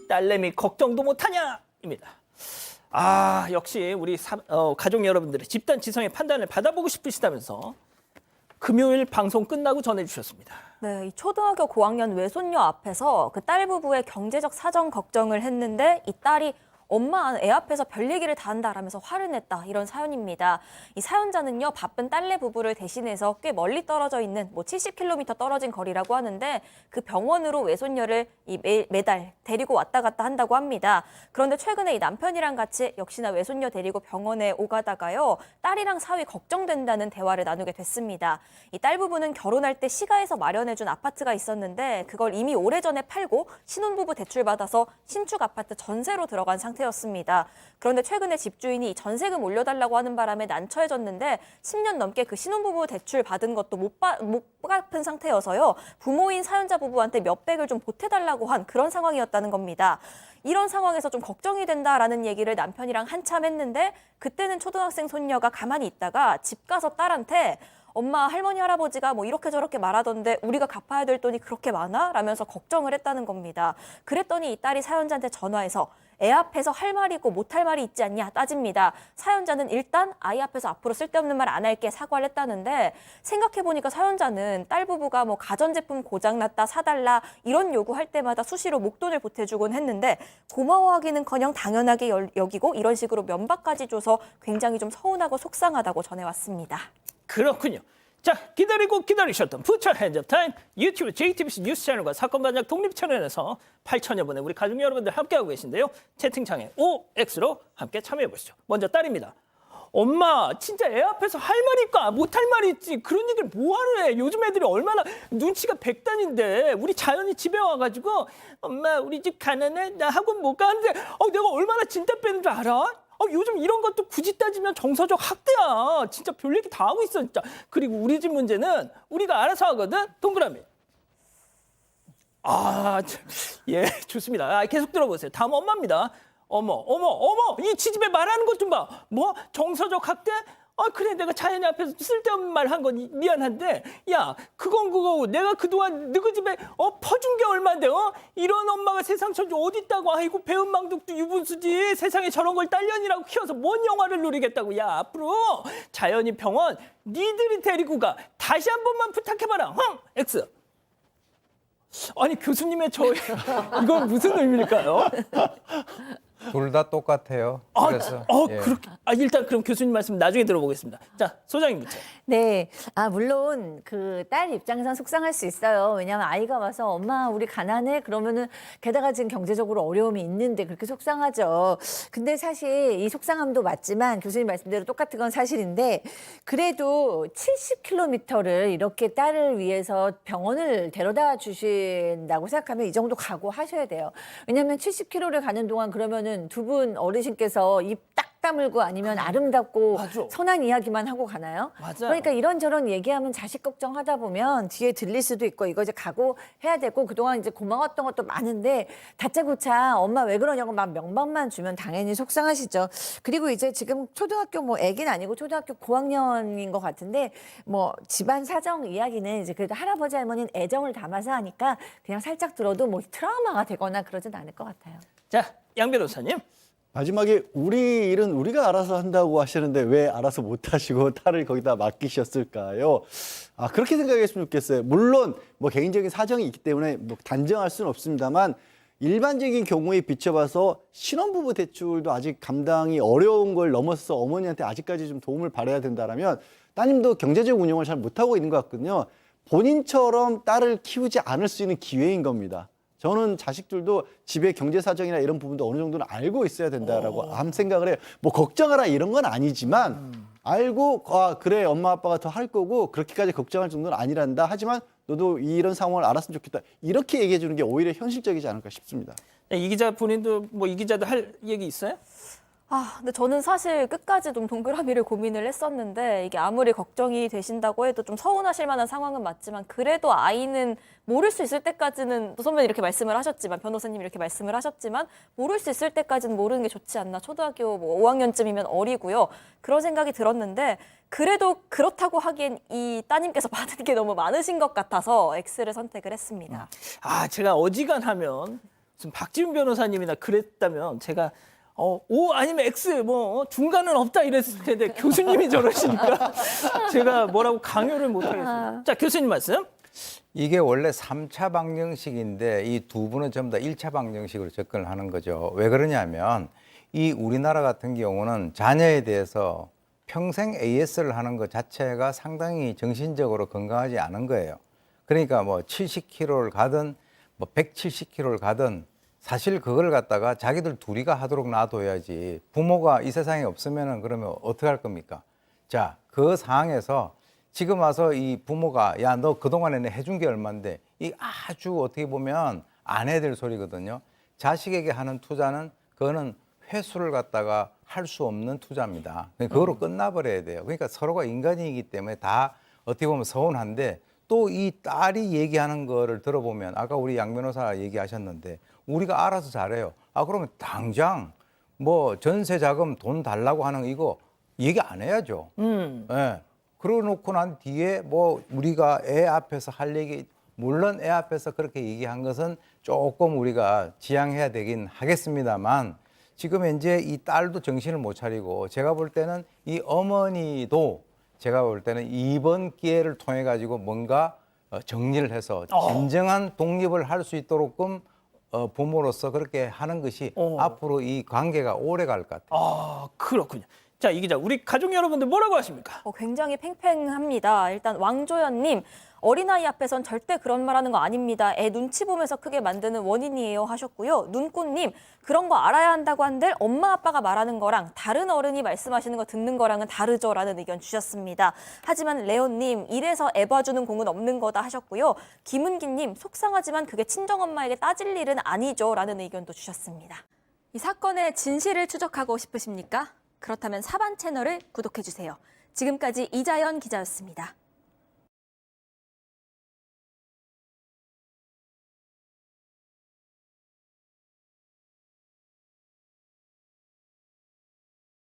딸내미 걱정도 못하냐입니다. 아, 역시 우리 가족 여러분들의 집단 지성의 판단을 받아보고 싶으시다면서 금요일 방송 끝나고 전해주셨습니다. 네, 이 초등학교 고학년 외손녀 앞에서 그 딸 부부의 경제적 사정 걱정을 했는데 이 딸이 엄마 애 앞에서 별 얘기를 다 한다라면서 화를 냈다, 이런 사연입니다. 이 사연자는요, 바쁜 딸내 부부를 대신해서 꽤 멀리 떨어져 있는 70km 떨어진 거리라고 하는데 그 병원으로 외손녀를 매달 데리고 왔다 갔다 한다고 합니다. 그런데 최근에 이 남편이랑 같이 역시나 외손녀 데리고 병원에 오가다가요, 딸이랑 사위 걱정된다는 대화를 나누게 됐습니다. 이 딸 부부는 결혼할 때 시가에서 마련해준 아파트가 있었는데 그걸 이미 오래전에 팔고 신혼부부 대출받아서 신축 아파트 전세로 들어간 상태였습니다. 그런데 최근에 집주인이 전세금 올려달라고 하는 바람에 난처해졌는데 10년 넘게 그 신혼부부 대출 받은 것도 못 갚은 상태여서요, 부모인 사연자 부부한테 몇백을 좀 보태달라고 한 그런 상황이었다는 겁니다. 이런 상황에서 좀 걱정이 된다라는 얘기를 남편이랑 한참 했는데 그때는 초등학생 손녀가 가만히 있다가 집 가서 딸한테 엄마, 할머니, 할아버지가 뭐 이렇게 저렇게 말하던데 우리가 갚아야 될 돈이 그렇게 많아? 라면서 걱정을 했다는 겁니다. 그랬더니 이 딸이 사연자한테 전화해서 애 앞에서 할 말이 있고 못할 말이 있지 않냐 따집니다. 사연자는 일단 아이 앞에서 앞으로 쓸데없는 말 안 할게 사과를 했다는데, 생각해보니까 사연자는 딸 부부가 뭐 가전제품 고장났다 사달라 이런 요구할 때마다 수시로 목돈을 보태주곤 했는데 고마워하기는커녕 당연하게 여기고 이런 식으로 면박까지 줘서 굉장히 좀 서운하고 속상하다고 전해왔습니다. 그렇군요. 자, 기다리고 기다리셨던 부처 핸즈업 타임 유튜브 JTBC 뉴스 채널과 사건 반장 독립 채널에서 8천여 분의 우리 가족 여러분들 함께하고 계신데요. 채팅창에 OX로 함께 참여해 보시죠. 먼저 딸입니다. 엄마, 진짜 애 앞에서 할 말이 있고 못할 말이 있지. 그런 얘기를 뭐하러 해. 요즘 애들이 얼마나 눈치가 백단인데. 우리 자연이 집에 와가지고 엄마, 우리 집 가난해? 나 학원 못 가는데 내가 얼마나 진짜 빼는 줄 알아? 요즘 이런 것도 굳이 따지면 정서적 학대야. 진짜 별 얘기 다 하고 있어, 진짜. 그리고 우리 집 문제는 우리가 알아서 하거든. 동그라미. 예, 좋습니다. 계속 들어보세요. 다음 엄마입니다. 어머, 이 지집애 말하는 것 좀 봐. 뭐? 정서적 학대? 그래, 내가 자연이 앞에서 쓸데없는 말 한 건 미안한데, 야, 그건 그거고, 내가 그동안 너희 집에 퍼준 게 얼만데, 이런 엄마가 세상 천지 어디 있다고. 아이고, 배은 망둥도 유분수지. 세상에 저런 걸 딸년이라고 키워서 뭔 영화를 누리겠다고. 야, 앞으로 자연이 병원 니들이 데리고 가. 다시 한 번만 부탁해봐라. X. 아니, 교수님의 이건 무슨 의미일까요? 둘 다 똑같아요. 그래서 예. 그렇게. 일단 그럼 교수님 말씀 나중에 들어보겠습니다. 자, 소장님부터. 네. 물론 그 딸 입장에선 속상할 수 있어요. 왜냐하면 아이가 와서 엄마, 우리 가난해? 그러면은 게다가 지금 경제적으로 어려움이 있는데 그렇게 속상하죠. 근데 사실 이 속상함도 맞지만 교수님 말씀대로 똑같은 건 사실인데, 그래도 70km를 이렇게 딸을 위해서 병원을 데려다 주신다고 생각하면 이 정도 각오하셔야 돼요. 왜냐하면 70km를 가는 동안 그러면은 두 분 어르신께서 입 딱 다물고 아니면 아름답고 맞아. 선한 이야기만 하고 가나요? 맞아요. 그러니까 이런저런 얘기하면 자식 걱정하다 보면 뒤에 들릴 수도 있고 이거 이제 각오해야 되고, 그동안 이제 고마웠던 것도 많은데 다짜고짜 엄마 왜 그러냐고 막 명분만 주면 당연히 속상하시죠. 그리고 이제 지금 초등학교 애기는 아니고 초등학교 고학년인 것 같은데 뭐 집안 사정 이야기는 이제 그래도 할아버지 할머니는 애정을 담아서 하니까 그냥 살짝 들어도 뭐 트라우마가 되거나 그러진 않을 것 같아요. 자, 양 변호사님. 마지막에 우리 일은 우리가 알아서 한다고 하시는데 왜 알아서 못 하시고 딸을 거기다 맡기셨을까요? 그렇게 생각했으면 좋겠어요. 물론 뭐 개인적인 사정이 있기 때문에 뭐 단정할 수는 없습니다만, 일반적인 경우에 비춰봐서 신혼부부 대출도 아직 감당이 어려운 걸 넘어서 어머니한테 아직까지 좀 도움을 받아야 된다라면 따님도 경제적 운영을 잘 못하고 있는 것 같거든요. 본인처럼 딸을 키우지 않을 수 있는 기회인 겁니다. 저는 자식들도 집의 경제 사정이나 이런 부분도 어느 정도는 알고 있어야 된다라고 생각을 해요. 뭐 걱정하라 이런 건 아니지만 알고 그래, 엄마 아빠가 더 할 거고 그렇게까지 걱정할 정도는 아니란다. 하지만 너도 이런 상황을 알았으면 좋겠다. 이렇게 얘기해 주는 게 오히려 현실적이지 않을까 싶습니다. 이 기자 본인도 이 기자도 할 얘기 있어요? 근데 저는 사실 끝까지 좀 동그라미를 고민을 했었는데, 이게 아무리 걱정이 되신다고 해도 좀 서운하실 만한 상황은 맞지만, 그래도 아이는 모를 수 있을 때까지는, 선배님 이렇게 말씀을 하셨지만, 변호사님 이렇게 말씀을 하셨지만, 모를 수 있을 때까지는 모르는 게 좋지 않나. 초등학교 5학년쯤이면 어리고요. 그런 생각이 들었는데, 그래도 그렇다고 하기엔 이 따님께서 받은 게 너무 많으신 것 같아서 X를 선택을 했습니다. 제가 어지간하면 지금 박지훈 변호사님이나 그랬다면 제가 O 아니면 X 뭐 중간은 없다 이랬을 텐데 교수님이 저러시니까 제가 뭐라고 강요를 못 하겠습니다. 자, 교수님 말씀. 이게 원래 3차 방정식인데 이 두 분은 전부 다 1차 방정식으로 접근을 하는 거죠. 왜 그러냐면 이 우리나라 같은 경우는 자녀에 대해서 평생 AS를 하는 것 자체가 상당히 정신적으로 건강하지 않은 거예요. 그러니까 뭐 70kg를 가든 뭐 170kg를 가든 사실 그걸 갖다가 자기들 둘이가 하도록 놔둬야지 부모가 이 세상에 없으면은 그러면 어떻게 할 겁니까? 자, 그 상황에서 지금 와서 이 부모가 야, 너 그동안에 해준 게 얼만데 이 아주 어떻게 보면 안 해야 될 소리거든요. 자식에게 하는 투자는 그거는 회수를 갖다가 할 수 없는 투자입니다. 그거로 끝나버려야 돼요. 그러니까 서로가 인간이기 때문에 다 어떻게 보면 서운한데 또 이 딸이 얘기하는 거를 들어보면 아까 우리 양 변호사 얘기하셨는데 우리가 알아서 잘해요. 아, 그러면 당장 뭐 전세 자금 돈 달라고 하는 이거 얘기 안 해야죠. 예. 그러고 놓고 난 뒤에 뭐 우리가 애 앞에서 할 얘기, 물론 애 앞에서 그렇게 얘기한 것은 조금 우리가 지양해야 되긴 하겠습니다만 지금 현재 이 딸도 정신을 못 차리고 제가 볼 때는 이 어머니도 제가 볼 때는 이번 기회를 통해 가지고 뭔가 정리를 해서 진정한 독립을 할 수 있도록끔 부모로서 그렇게 하는 것이 앞으로 이 관계가 오래 갈 것 같아요. 아, 그렇군요. 자, 이 기자, 우리 가족 여러분들 뭐라고 하십니까? 굉장히 팽팽합니다. 일단 왕조연님, 어린아이 앞에선 절대 그런 말 하는 거 아닙니다. 애 눈치 보면서 크게 만드는 원인이에요 하셨고요. 눈꽃님, 그런 거 알아야 한다고 한들 엄마 아빠가 말하는 거랑 다른 어른이 말씀하시는 거 듣는 거랑은 다르죠 라는 의견 주셨습니다. 하지만 레온님, 이래서 애 봐주는 공은 없는 거다 하셨고요. 김은기님, 속상하지만 그게 친정엄마에게 따질 일은 아니죠 라는 의견도 주셨습니다. 이 사건의 진실을 추적하고 싶으십니까? 그렇다면 사반 채널을 구독해주세요. 지금까지 이자연 기자였습니다.